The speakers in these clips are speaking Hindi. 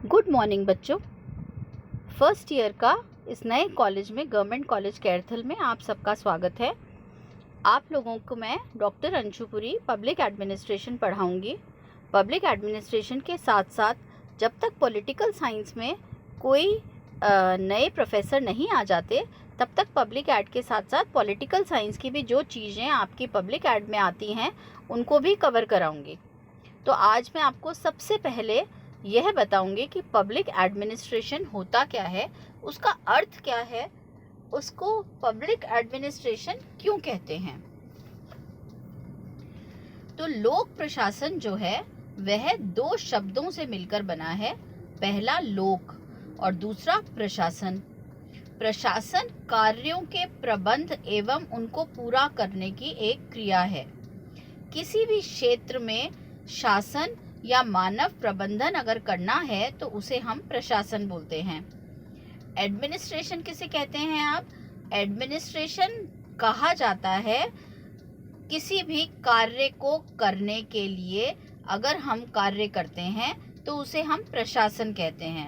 गुड मॉर्निंग बच्चों। फर्स्ट ईयर का इस नए कॉलेज में, गवर्नमेंट कॉलेज कैरथल में आप सबका स्वागत है। आप लोगों को मैं डॉक्टर अंशुपुरी पब्लिक एडमिनिस्ट्रेशन पढ़ाऊंगी। पब्लिक एडमिनिस्ट्रेशन के साथ साथ जब तक पॉलिटिकल साइंस में कोई नए प्रोफेसर नहीं आ जाते तब तक पब्लिक एड के साथ साथ पॉलिटिकल साइंस की भी जो चीज़ें आपकी पब्लिक एड में आती हैं उनको भी कवर कराऊंगी। तो आज मैं आपको सबसे पहले यह बताऊंगी कि पब्लिक एडमिनिस्ट्रेशन होता क्या है, उसका अर्थ क्या है, उसको पब्लिक एडमिनिस्ट्रेशन क्यों कहते हैं। तो लोक प्रशासन जो है वह दो शब्दों से मिलकर बना है। पहला लोक और दूसरा प्रशासन। प्रशासन कार्यों के प्रबंध एवं उनको पूरा करने की एक क्रिया है। किसी भी क्षेत्र में शासन या मानव प्रबंधन अगर करना है तो उसे हम प्रशासन बोलते हैं। एडमिनिस्ट्रेशन किसे कहते हैं आप? एडमिनिस्ट्रेशन कहा जाता है किसी भी कार्य को करने के लिए अगर हम कार्य करते हैं तो उसे हम प्रशासन कहते हैं।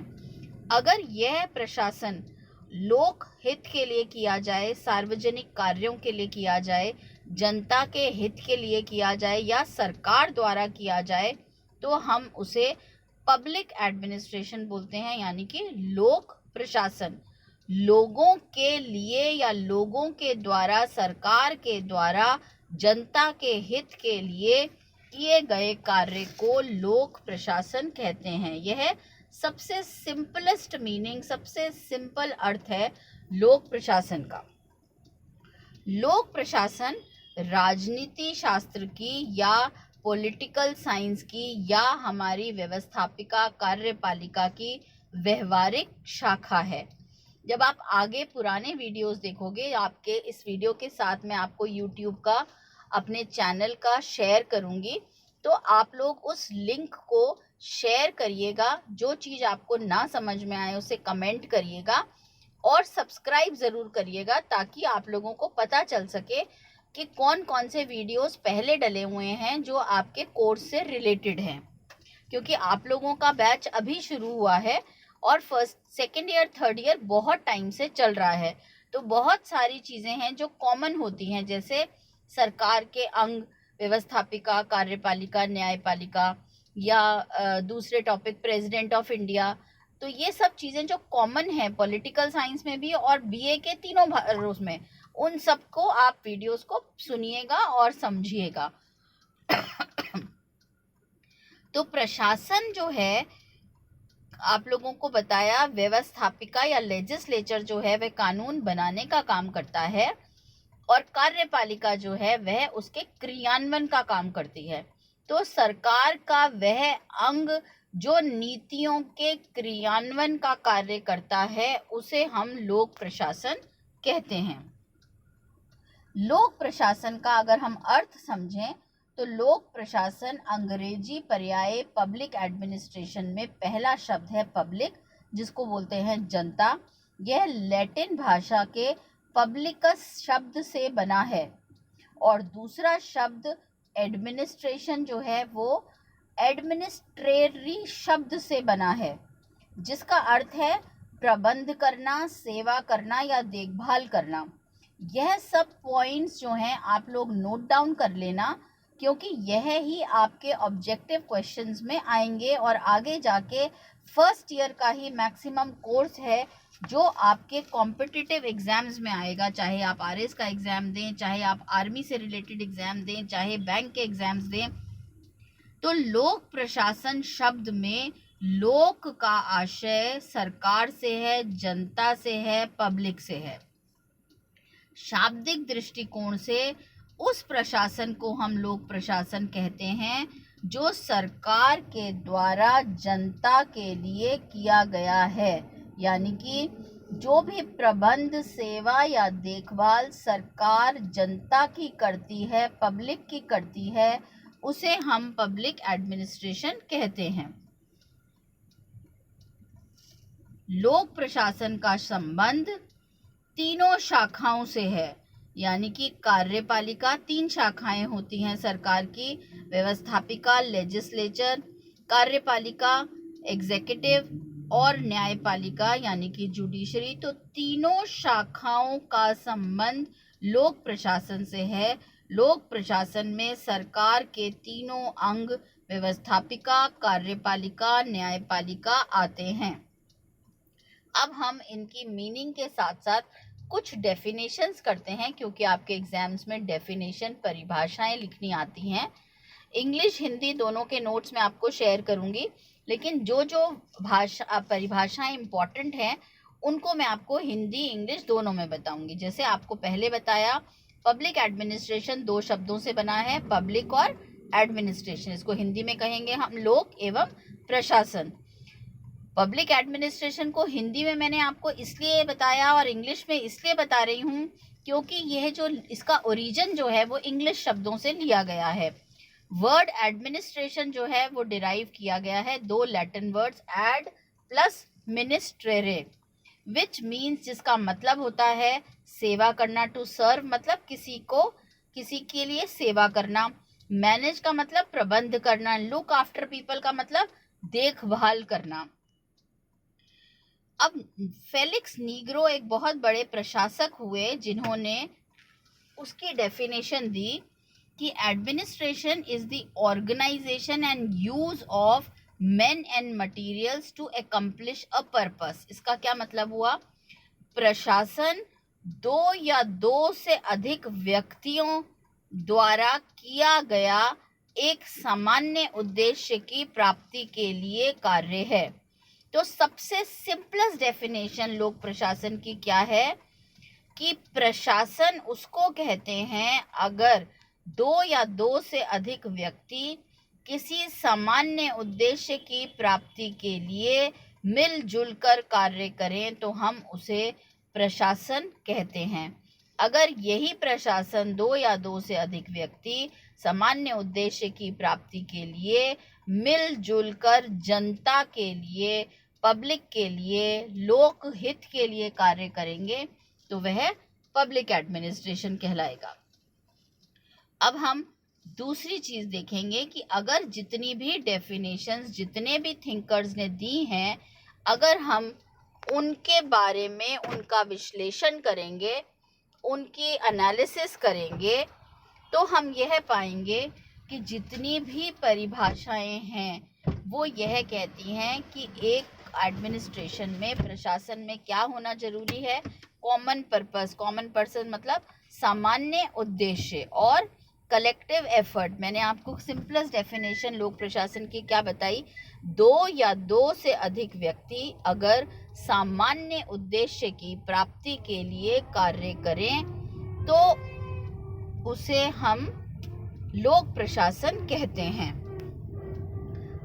अगर यह प्रशासन लोक हित के लिए किया जाए, सार्वजनिक कार्यों के लिए किया जाए, जनता के हित के लिए किया जाए या सरकार द्वारा किया जाए तो हम उसे पब्लिक एडमिनिस्ट्रेशन बोलते हैं, यानी कि लोक प्रशासन। लोगों के लिए या लोगों के द्वारा, सरकार के द्वारा जनता के हित के लिए किए गए कार्य को लोक प्रशासन कहते हैं। यह सबसे सिंपलेस्ट मीनिंग, सबसे सिंपल अर्थ है लोक प्रशासन का। लोक प्रशासन राजनीति शास्त्र की या पॉलिटिकल साइंस की या हमारी व्यवस्थापिका कार्यपालिका की व्यवहारिक शाखा है। जब आप आगे पुराने वीडियोस देखोगे, आपके इस वीडियो के साथ मैं आपको यूट्यूब का, अपने चैनल का शेयर करूंगी, तो आप लोग उस लिंक को शेयर करिएगा। जो चीज़ आपको ना समझ में आए उसे कमेंट करिएगा और सब्सक्राइब ज़रूर करिएगा ताकि आप लोगों को पता चल सके कि कौन कौन से वीडियोस पहले डले हुए हैं जो आपके कोर्स से रिलेटेड हैं। क्योंकि आप लोगों का बैच अभी शुरू हुआ है और first, second year, third year बहुत टाइम से चल रहा है, तो बहुत सारी चीज़ें हैं जो कॉमन होती हैं, जैसे सरकार के अंग, व्यवस्थापिका, कार्यपालिका, न्यायपालिका या दूसरे टॉपिक प्रेसिडेंट ऑफ इंडिया। तो ये सब चीज़ें जो कॉमन है पॉलिटिकल साइंस में भी और बीए के तीनों रोज में, उन सबको आप वीडियोस को सुनिएगा और समझिएगा। तो प्रशासन जो है, आप लोगों को बताया, व्यवस्थापिका या लेजिस्लेचर जो है वह कानून बनाने का काम करता है और कार्यपालिका जो है वह उसके क्रियान्वयन का काम करती है। तो सरकार का वह अंग जो नीतियों के क्रियान्वयन का कार्य करता है उसे हम लोक प्रशासन कहते हैं। लोक प्रशासन का अगर हम अर्थ समझें तो लोक प्रशासन अंग्रेजी पर्याय पब्लिक एडमिनिस्ट्रेशन में पहला शब्द है पब्लिक, जिसको बोलते हैं जनता। यह लैटिन भाषा के पब्लिकस शब्द से बना है और दूसरा शब्द एडमिनिस्ट्रेशन जो है वो एडमिनिस्ट्रेटरी शब्द से बना है, जिसका अर्थ है प्रबंध करना, सेवा करना या देखभाल करना। यह सब पॉइंट्स जो हैं आप लोग नोट डाउन कर लेना, क्योंकि यह ही आपके ऑब्जेक्टिव क्वेश्चंस में आएंगे और आगे जाके फर्स्ट ईयर का ही मैक्सिमम कोर्स है जो आपके कॉम्पिटिटिव एग्जाम्स में आएगा। चाहे आप आरएस का एग्जाम दें, चाहे आप आर्मी से रिलेटेड एग्जाम दें, चाहे बैंक के एग्जाम्स दें। तो लोक प्रशासन शब्द में लोक का आशय सरकार से है, जनता से है, पब्लिक से है। शाब्दिक दृष्टिकोण से उस प्रशासन को हम लोक प्रशासन कहते हैं जो सरकार के द्वारा जनता के लिए किया गया है, यानी कि जो भी प्रबंध, सेवा या देखभाल सरकार जनता की करती है, पब्लिक की करती है, उसे हम पब्लिक एडमिनिस्ट्रेशन कहते हैं। लोक प्रशासन का संबंध तीनों शाखाओं से है, यानी कि कार्यपालिका, 3 शाखाएं होती हैं सरकार की, व्यवस्थापिका लेजिस्लेचर, कार्यपालिका एग्जीक्यूटिव और न्यायपालिका यानी कि जुडिशरी। तो तीनों शाखाओं का संबंध लोक प्रशासन से है। लोक प्रशासन में सरकार के तीनों अंग व्यवस्थापिका, कार्यपालिका, न्यायपालिका आते हैं। अब हम इनकी मीनिंग के साथ साथ कुछ डेफिनेशंस करते हैं, क्योंकि आपके एग्जाम्स में डेफिनेशन, परिभाषाएं लिखनी आती हैं। इंग्लिश हिंदी दोनों के नोट्स मैं आपको शेयर करूंगी, लेकिन जो परिभाषाएं इंपॉर्टेंट हैं उनको मैं आपको हिंदी इंग्लिश दोनों में बताऊंगी। जैसे आपको पहले बताया, पब्लिक एडमिनिस्ट्रेशन 2 शब्दों से बना है, पब्लिक और एडमिनिस्ट्रेशन। इसको हिंदी में कहेंगे हम लोक एवं प्रशासन। पब्लिक एडमिनिस्ट्रेशन को हिंदी में मैंने आपको इसलिए बताया और इंग्लिश में इसलिए बता रही हूँ क्योंकि यह जो इसका ओरिजिन जो है वो इंग्लिश शब्दों से लिया गया है। वर्ड एडमिनिस्ट्रेशन जो है वो डिराइव किया गया है 2 Latin words, ad plus ministrare, which means, जिसका मतलब होता है सेवा करना, टू सर्व मतलब किसी के लिए सेवा करना, मैनेज का मतलब प्रबंध करना, लुक आफ्टर पीपल का मतलब देखभाल करना। अब फेलिक्स नीग्रो एक बहुत बड़े प्रशासक हुए जिन्होंने उसकी डेफिनेशन दी कि administration is the organisation and use of men and materials to accomplish a purpose। इसका क्या मतलब हुआ? प्रशासन 2 या 2 से अधिक व्यक्तियों द्वारा किया गया एक सामान्य उद्देश्य की प्राप्ति के लिए कार्य है। तो सबसे सिंपलेस्ट डेफिनेशन लोक प्रशासन की क्या है कि प्रशासन उसको कहते हैं अगर 2 या 2 से अधिक व्यक्ति किसी सामान्य उद्देश्य की प्राप्ति के लिए मिलजुल कर कार्य करें तो हम उसे प्रशासन कहते हैं। अगर यही प्रशासन 2 या 2 से अधिक व्यक्ति सामान्य उद्देश्य की प्राप्ति के लिए मिलजुल कर जनता के लिए, पब्लिक के लिए, लोक हित के लिए कार्य करेंगे तो वह पब्लिक एडमिनिस्ट्रेशन कहलाएगा। अब हम दूसरी चीज देखेंगे कि अगर जितनी भी डेफिनेशंस, जितने भी थिंकर्स ने दी हैं, अगर हम उनके बारे में उनका विश्लेषण करेंगे, उनकी एनालिसिस करेंगे, तो हम यह पाएंगे कि जितनी भी परिभाषाएं हैं वो यह कहती हैं कि एक एडमिनिस्ट्रेशन में, प्रशासन में क्या होना जरूरी है? कॉमन पर्पस, कॉमन पर्पस मतलब सामान्य उद्देश्य, और कलेक्टिव एफर्ट। मैंने आपको सिंपलेस्ट डेफिनेशन लोक प्रशासन की क्या बताई? 2 या 2 से अधिक व्यक्ति अगर सामान्य उद्देश्य की प्राप्ति के लिए कार्य करें तो उसे हम लोक प्रशासन कहते हैं।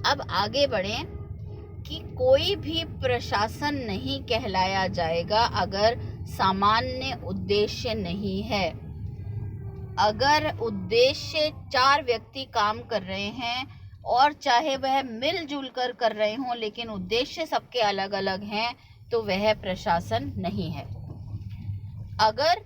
अब आगे बढ़ें कि कोई भी प्रशासन नहीं कहलाया जाएगा अगर सामान्य उद्देश्य नहीं है। अगर उद्देश्य 4 व्यक्ति काम कर रहे हैं और चाहे वह मिलजुल कर कर रहे हों लेकिन उद्देश्य सबके अलग अलग हैं तो वह प्रशासन नहीं है। अगर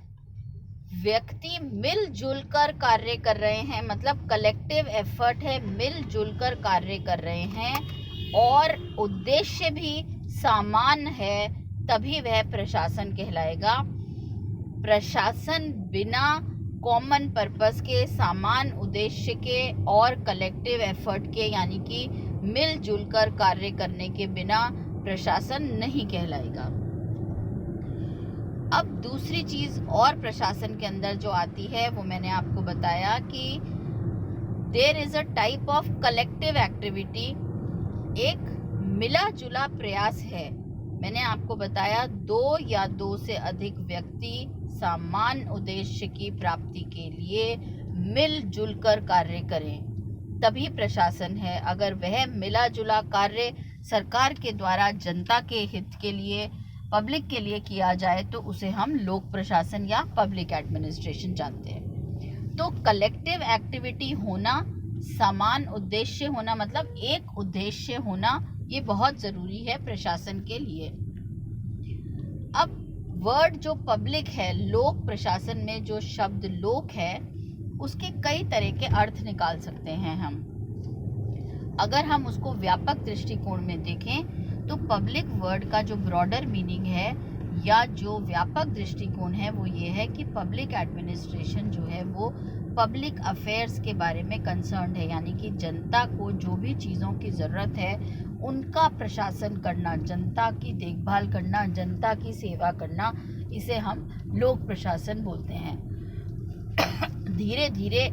व्यक्ति मिलजुल कर कार्य कर रहे हैं मतलब कलेक्टिव एफर्ट है, मिलजुल कर कार्य कर रहे हैं और उद्देश्य भी समान है तभी वह प्रशासन कहलाएगा। प्रशासन बिना कॉमन पर्पस के, समान उद्देश्य के और कलेक्टिव एफर्ट के यानी कि मिलजुल कर कार्य करने के बिना प्रशासन नहीं कहलाएगा। अब दूसरी चीज और प्रशासन के अंदर जो आती है वो मैंने आपको बताया कि there is a type of collective activity, एक मिला जुला प्रयास है। मैंने आपको बताया 2 या 2 से अधिक व्यक्ति समान उद्देश्य की प्राप्ति के लिए मिलजुल कर कार्य करें तभी प्रशासन है। अगर वह मिला जुला कार्य सरकार के द्वारा जनता के हित के लिए, पब्लिक के लिए किया जाए तो उसे हम लोक प्रशासन या पब्लिक एडमिनिस्ट्रेशन जानते हैं। तो कलेक्टिव एक्टिविटी होना, समान उद्देश्य होना मतलब एक उद्देश्य होना, ये बहुत ज़रूरी है प्रशासन के लिए। अब वर्ड जो पब्लिक है, लोक प्रशासन में जो शब्द लोक है उसके कई तरह के अर्थ निकाल सकते हैं हम। अगर हम उसको व्यापक दृष्टिकोण में देखें तो पब्लिक वर्ड का जो ब्रॉडर मीनिंग है या जो व्यापक दृष्टिकोण है वो ये है कि पब्लिक एडमिनिस्ट्रेशन जो है वो पब्लिक अफेयर्स के बारे में कंसर्न्ड है, यानी कि जनता को जो भी चीज़ों की ज़रूरत है उनका प्रशासन करना, जनता की देखभाल करना, जनता की सेवा करना, इसे हम लोक प्रशासन बोलते हैं। धीरे धीरे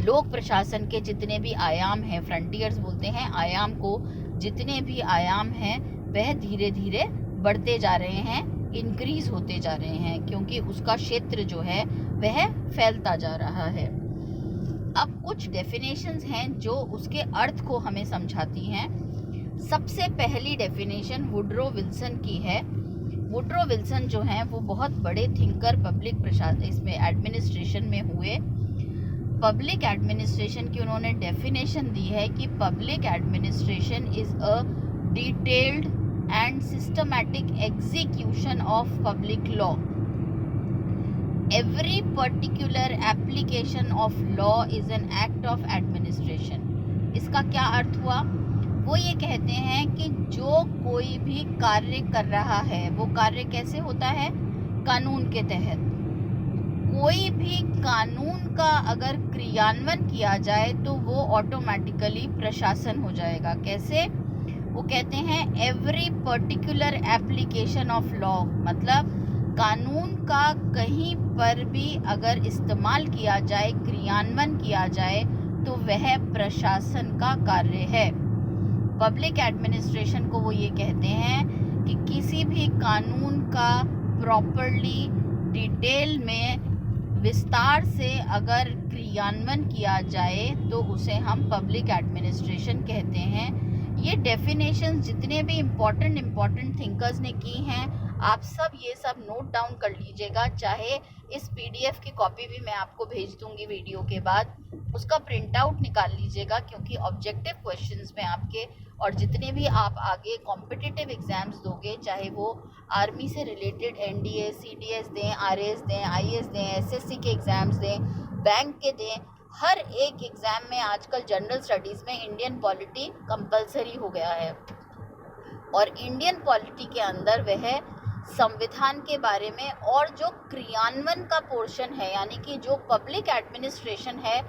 लोक प्रशासन के जितने भी आयाम हैं, फ्रंटियर्स बोलते हैं आयाम को, जितने भी आयाम हैं वह धीरे धीरे बढ़ते जा रहे हैं, इंक्रीज होते जा रहे हैं, क्योंकि उसका क्षेत्र जो है वह फैलता जा रहा है। अब कुछ डेफिनेशंस हैं जो उसके अर्थ को हमें समझाती हैं। सबसे पहली डेफिनेशन वुड्रो विल्सन की है। वुड्रो विल्सन जो हैं वो बहुत बड़े थिंकर पब्लिक प्रशासन इसमें एडमिनिस्ट्रेशन में हुए। पब्लिक एडमिनिस्ट्रेशन की उन्होंने डेफिनेशन दी है कि public administration is a detailed and systematic execution of public law. Every particular application of law is an act of administration. इसका क्या अर्थ हुआ? वो ये कहते हैं कि जो कोई भी कार्य कर रहा है वो कार्य कैसे होता है? कानून के तहत। कोई भी कानून का अगर क्रियान्वयन किया जाए तो वो ऑटोमेटिकली प्रशासन हो जाएगा। कैसे? वो कहते हैं every particular application of law, मतलब कानून का कहीं पर भी अगर इस्तेमाल किया जाए, क्रियान्वयन किया जाए तो वह प्रशासन का कार्य है। पब्लिक एडमिनिस्ट्रेशन को वो ये कहते हैं कि किसी भी कानून का प्रॉपरली डिटेल में विस्तार से अगर क्रियान्वयन किया जाए तो उसे हम पब्लिक एडमिनिस्ट्रेशन कहते हैं। ये डेफिनेशंस जितने भी इम्पॉर्टेंट थिंकर्स ने की हैं, आप सब ये सब नोट डाउन कर लीजिएगा। चाहे इस पीडीएफ की कॉपी भी मैं आपको भेज दूंगी वीडियो के बाद, उसका प्रिंट आउट निकाल लीजिएगा, क्योंकि ऑब्जेक्टिव क्वेश्चंस में आपके और जितने भी आप आगे कॉम्पिटिटिव एग्जाम्स दोगे, चाहे वो आर्मी से रिलेटेड एनडीए, सीडीएस दें, आरएस दें, आईएएस दें, एसएससी के एग्जाम्स दें, बैंक के दें, हर एक एग्जाम में आजकल जनरल स्टडीज़ में इंडियन पॉलिटी कंपलसरी हो गया है। और इंडियन पॉलिटी के अंदर वह संविधान के बारे में और जो क्रियान्वयन का पोर्शन है, यानी कि जो पब्लिक एडमिनिस्ट्रेशन है,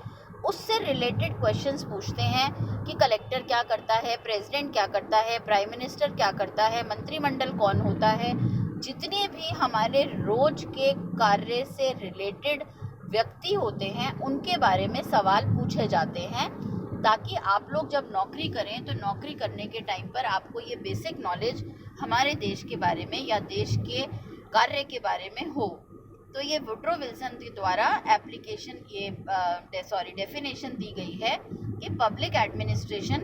उससे रिलेटेड क्वेश्चंस पूछते हैं कि कलेक्टर क्या करता है, प्रेसिडेंट क्या करता है, प्राइम मिनिस्टर क्या करता है, मंत्रिमंडल कौन होता है। जितने भी हमारे रोज के कार्य से रिलेटेड व्यक्ति होते हैं उनके बारे में सवाल पूछे जाते हैं, ताकि आप लोग जब नौकरी करें तो नौकरी करने के टाइम पर आपको ये बेसिक नॉलेज हमारे देश के बारे में या देश के कार्य के बारे में हो। तो ये वुड्रो विल्सन के द्वारा डेफिनेशन दी गई है कि पब्लिक एडमिनिस्ट्रेशन,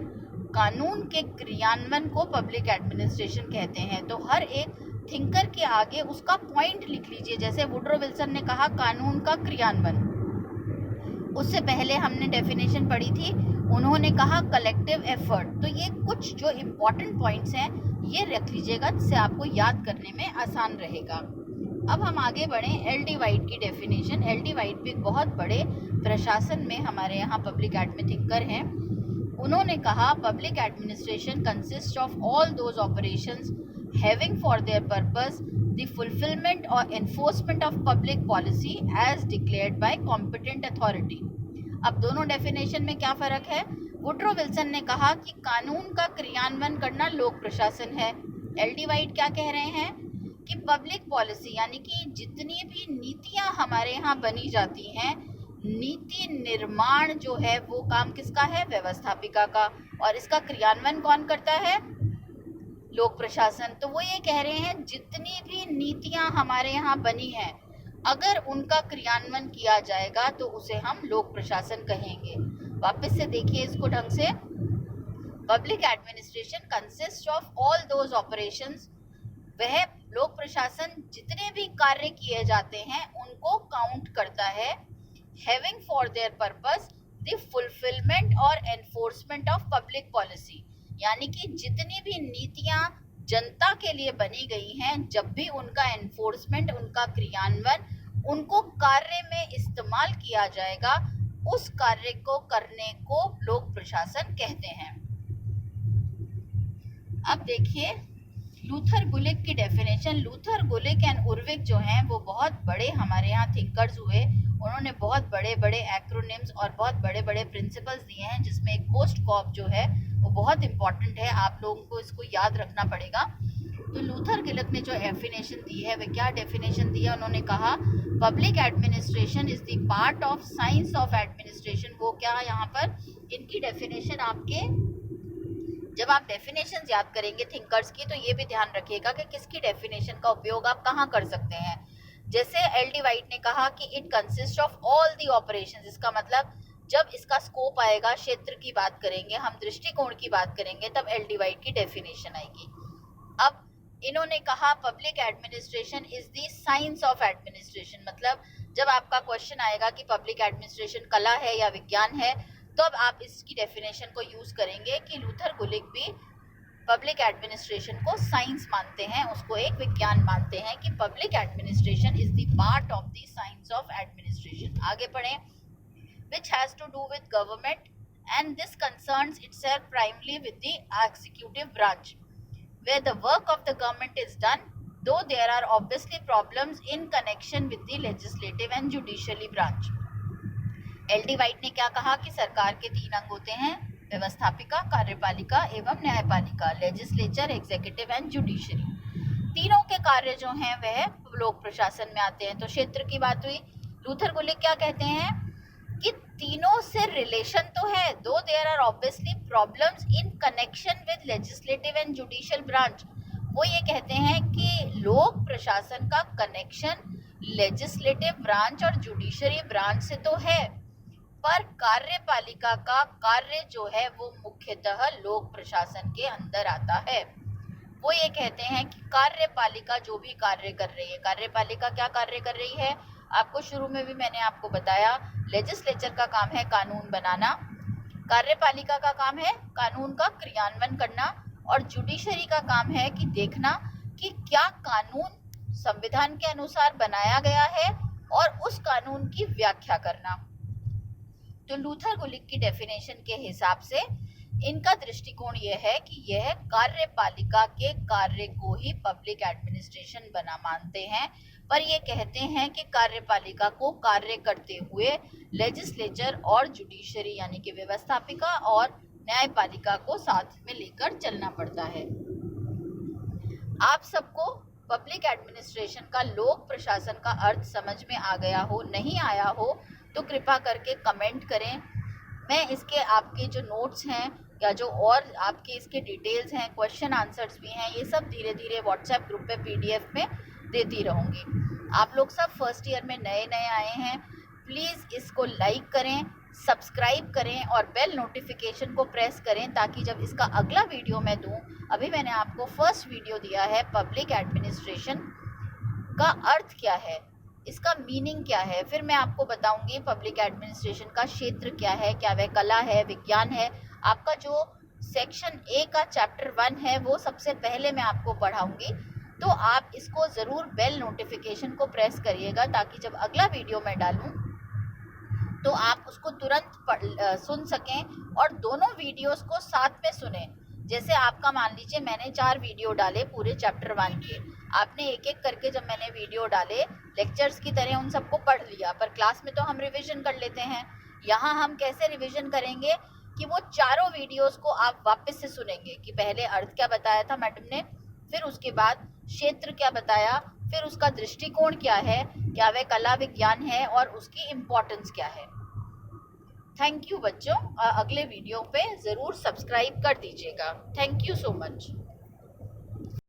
कानून के क्रियान्वयन को पब्लिक एडमिनिस्ट्रेशन कहते हैं। तो हर एक थिंकर के आगे उसका पॉइंट लिख लीजिए। जैसे वुड्रो विल्सन ने कहा कानून का क्रियान्वयन, उससे पहले हमने डेफिनेशन पढ़ी थी, उन्होंने कहा कलेक्टिव एफर्ट। तो ये कुछ जो इम्पोर्टेंट पॉइंट्स हैं ये रख लीजिएगा, जिससे आपको याद करने में आसान रहेगा। अब हम आगे बढ़ें। एल डी वाइट की डेफिनेशन। एल डी वाइट भी बहुत बड़े प्रशासन में हमारे यहाँ पब्लिक एडमिन थिंकर हैं। उन्होंने कहा public administration consist of all those operations having for their purpose the fulfilment और enforcement of public policy as declared by competent authority. अब दोनों डेफिनेशन में क्या फ़र्क है? वुड्रो विल्सन ने कहा कि कानून का क्रियान्वयन करना लोक प्रशासन है। एल डी वाइट क्या कह रहे हैं कि पब्लिक पॉलिसी, यानी कि जितनी भी नीतियां हमारे यहाँ बनी जाती हैं, नीति निर्माण जो है वो काम किसका है? व्यवस्थापिका का। और इसका क्रियान्वयन कौन करता है? लोक प्रशासन। तो वो ये कह रहे हैं जितनी भी नीतियां हमारे यहाँ बनी हैं, अगर उनका क्रियान्वयन किया जाएगा तो उसे हम लोक प्रशासन कहेंगे। वापस से देखिए इसको ढंग से। Public administration consist of all those operations, वह लोक प्रशासन जितने भी कार्य किए जाते हैं उनको काउंट करता है। Having for their purpose the fulfilment और एनफोर्समेंट ऑफ पब्लिक पॉलिसी, यानी कि जितनी भी नीतियां जनता के लिए बनी गई हैं, जब भी उनका एनफोर्समेंट, उनका क्रियान्वयन, उनको कार्य में इस्तेमाल किया जाएगा, उस कार्य को करने को लोक प्रशासन कहते हैं। अब देखिए लूथर गुलिक की डेफिनेशन। लूथर गुलिक एंड उर्विक जो हैं वो बहुत बड़े हमारे यहाँ थिंकर्स हुए। उन्होंने बहुत बड़े बड़े एक्रोनिम्स और बहुत बड़े बड़े प्रिंसिपल्स दिए हैं, जिसमें एक पोस्ट कॉप जो है वो बहुत इंपॉर्टेंट है, आप लोगों को इसको याद रखना पड़ेगा। तो लूथर गुलिक ने जो डेफिनेशन दी है वह क्या डेफिनेशन दी है, उन्होंने कहा public administration is the part of science of administration. वो क्या, यहाँ पर इनकी डेफिनेशन आपके, जब आप डेफिनेशन याद करेंगे थिंकर्स की, तो ये भी ध्यान रखिएगा कि किसकी डेफिनेशन का उपयोग आप कहाँ कर सकते हैं। जैसे एल डी वाइट ने कहा कि it consist of all the operations, इसका मतलब जब इसका स्कोप आएगा, क्षेत्र की बात करेंगे हम, दृष्टिकोण की बात करेंगे, तब एल डी वाइट की डेफिनेशन आएगी। अब इन्होंने कहा public administration is the science of administration, मतलब जब आपका क्वेश्चन आएगा कि पब्लिक एडमिनिस्ट्रेशन कला है या विज्ञान है, तो अब आप इसकी डेफिनेशन को यूज करेंगे कि लूथर गुलिक भी पब्लिक एडमिनिस्ट्रेशन को साइंस मानते हैं, उसको एक विज्ञान मानते हैं कि public administration is the part of the science of administration. आगे पढ़ें। which has to do with government and this concerns itself primarily with the executive branch where the work of the government is done, though there are obviously problems in connection with the legislative and judiciary branch. LD. White ने क्या कहा कि सरकार के 3 अंग होते हैं, व्यवस्थापिका, कार्यपालिका एवं न्यायपालिका, लेजिस्लेचर, एग्जीक्यूटिव एंड जुडिशरी। तीनों के कार्य जो हैं वह लोक प्रशासन में आते हैं। तो क्षेत्र की बात हुई। लूथर गुलिक क्या कहते हैं कि तीनों से रिलेशन तो है, though there are obviously problems in connection with legislative and judicial branch. वो ये कहते हैं कि लोक प्रशासन का कनेक्शन लेजिस्लेटिव ब्रांच और जुडिशरी ब्रांच से तो है, पर कार्यपालिका का कार्य जो है वो मुख्यतः लोक प्रशासन के अंदर आता है। वो ये कहते हैं कि कार्यपालिका जो भी कार्य कर रही है, कार्यपालिका क्या कार्य कर रही है, आपको शुरू में भी मैंने आपको बताया, लेजिस्लेचर का काम है कानून बनाना, कार्यपालिका का काम है कानून का क्रियान्वयन करना, और जुडिशरी का काम है कि देखना कि क्या कानून संविधान के अनुसार बनाया गया है और उस कानून की व्याख्या करना। तो लूथर गुलिक की डेफिनेशन के हिसाब से इनका दृष्टिकोण यह है कि यह कार्यपालिका के कार्य को ही पब्लिक एडमिनिस्ट्रेशन बना मानते हैं, पर ये कहते हैं कि कार्यपालिका को कार्य करते हुए लेजिस्लेचर और जुडिशरी यानी कि व्यवस्थापिका और न्यायपालिका को साथ में लेकर चलना पड़ता है। आप सबको पब्लिक एडमिनिस्ट्रेशन का, लोक प्रशासन का अर्थ समझ में आ गया हो, नहीं आया हो तो कृपया करके कमेंट करें। मैं इसके आपके जो नोट्स हैं या जो और आपके इसके डिटेल्स हैं, क्वेश्चन आंसर्स भी हैं, ये सब धीरे धीरे व्हाट्सएप ग्रुप पे पीडीएफ में देती रहूँगी। आप लोग सब फर्स्ट ईयर में नए नए आए हैं, प्लीज़ इसको लाइक करें, सब्सक्राइब करें और बेल नोटिफिकेशन को प्रेस करें, ताकि जब इसका अगला वीडियो मैं दूँ, अभी मैंने आपको फर्स्ट वीडियो दिया है पब्लिक एडमिनिस्ट्रेशन का अर्थ क्या है, इसका मीनिंग क्या है, फिर मैं आपको बताऊंगी पब्लिक एडमिनिस्ट्रेशन का क्षेत्र क्या है, क्या वह कला है, विज्ञान है। आपका जो सेक्शन ए का चैप्टर 1 है वो सबसे पहले मैं आपको पढ़ाऊंगी, तो आप इसको ज़रूर बेल नोटिफिकेशन को प्रेस करिएगा, ताकि जब अगला वीडियो मैं डालूं तो आप उसको तुरंत सुन सकें और दोनों वीडियोस को साथ में सुने। जैसे आपका मान लीजिए मैंने 4 वीडियो डाले पूरे चैप्टर 1 के, आपने एक एक करके जब मैंने वीडियो डाले लेक्चर्स की तरह उन सबको पढ़ लिया, पर क्लास में तो हम रिवीजन कर लेते हैं। यहाँ हम कैसे रिवीजन करेंगे कि वो चारों वीडियोस को आप वापस से सुनेंगे कि पहले अर्थ क्या बताया था मैडम ने, फिर उसके बाद क्षेत्र क्या बताया, फिर उसका दृष्टिकोण क्या है, क्या वह कला विज्ञान है और उसकी इम्पोर्टेंस क्या है। थैंक यू बच्चों, अगले वीडियो पे ज़रूर सब्सक्राइब कर दीजिएगा। Thank you so much.